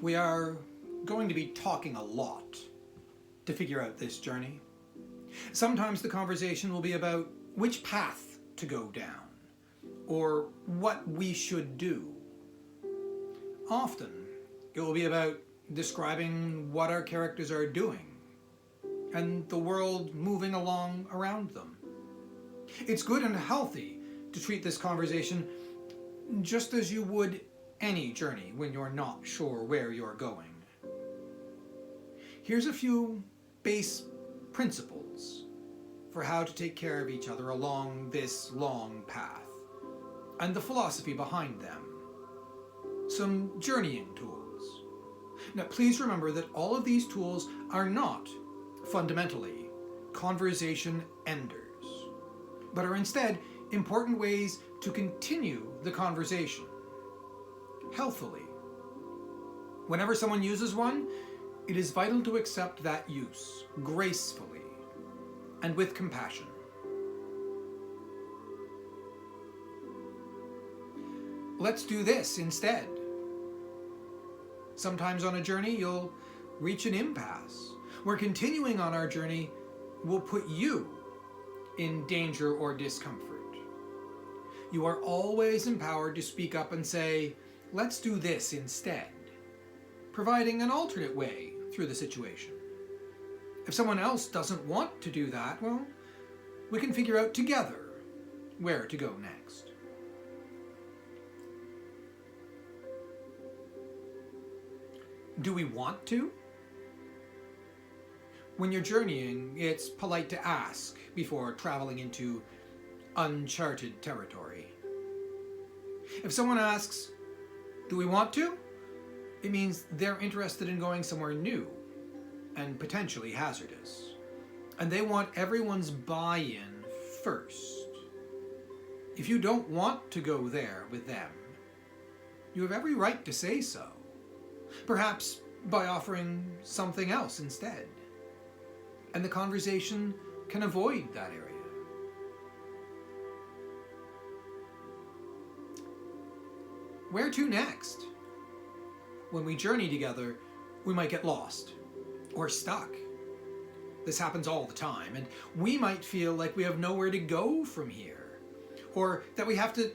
We are going to be talking a lot to figure out this journey. Sometimes the conversation will be about which path to go down, or what we should do. Often, it will be about describing what our characters are doing, and the world moving along around them. It's good and healthy to treat this conversation just as you would any journey when you're not sure where you're going. Here's a few base principles for how to take care of each other along this long path, and the philosophy behind them. Some journeying tools. Now, please remember that all of these tools are not fundamentally conversation enders, but are instead important ways to continue the conversation healthily. Whenever someone uses one, it is vital to accept that use gracefully and with compassion. Let's do this instead. Sometimes on a journey, you'll reach an impasse, where continuing on our journey will put you in danger or discomfort. You are always empowered to speak up and say, "Let's do this instead," providing an alternate way through the situation. If someone else doesn't want to do that, well, we can figure out together where to go next. Do we want to? When you're journeying, it's polite to ask before traveling into uncharted territory. If someone asks, "Do we want to?" it means they're interested in going somewhere new and potentially hazardous, and they want everyone's buy-in first. If you don't want to go there with them, you have every right to say so, perhaps by offering something else instead, and the conversation can avoid that area. Where to next? When we journey together, we might get lost or stuck. This happens all the time, and we might feel like we have nowhere to go from here, or that we have to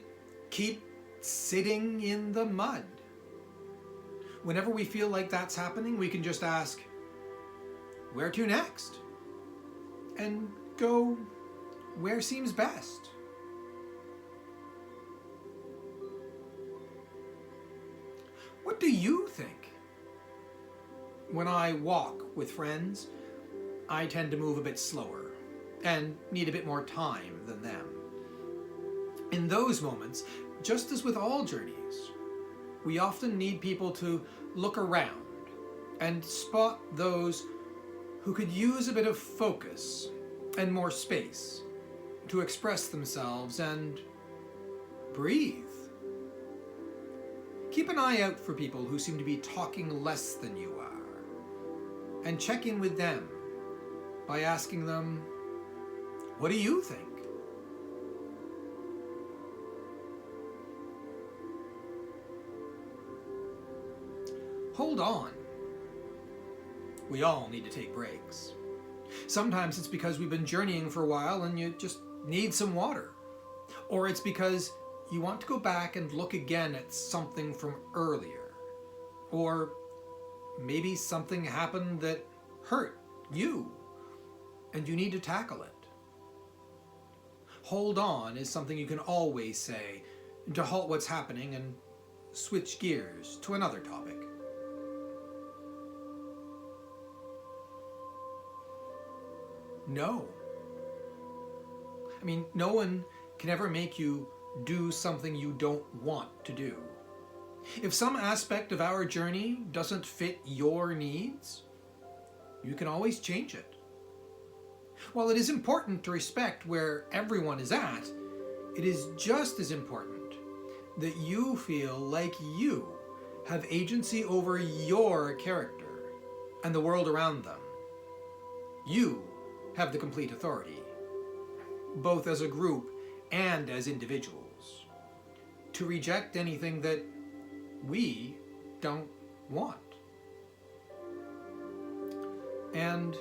keep sitting in the mud. Whenever we feel like that's happening, we can just ask, "Where to next?" and go where seems best. What do you think? When I walk with friends, I tend to move a bit slower and need a bit more time than them. In those moments, just as with all journeys, we often need people to look around and spot those who could use a bit of focus and more space to express themselves and breathe. Keep an eye out for people who seem to be talking less than you are, and check in with them by asking them, "What do you think?" Hold on. We all need to take breaks. Sometimes it's because we've been journeying for a while and you just need some water. Or it's because you want to go back and look again at something from earlier. Or maybe something happened that hurt you and you need to tackle it. Hold on is something you can always say to halt what's happening and switch gears to another topic. No. No one can ever make you do something you don't want to do. If some aspect of our journey doesn't fit your needs, you can always change it. While it is important to respect where everyone is at, it is just as important that you feel like you have agency over your character and the world around them. You have the complete authority, both as a group and as individuals, to reject anything that we don't want. and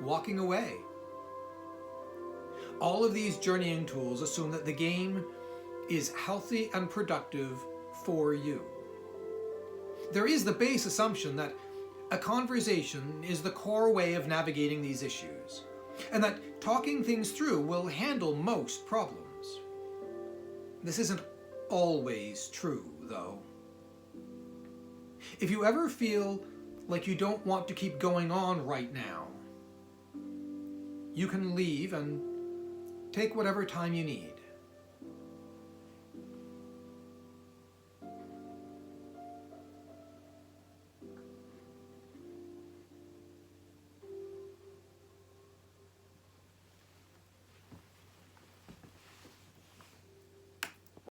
walking away. All of these journeying tools assume that the game is healthy and productive for you. There is the base assumption that a conversation is the core way of navigating these issues, and that talking things through will handle most problems. This isn't always true, though. If you ever feel like you don't want to keep going on right now, you can leave and take whatever time you need.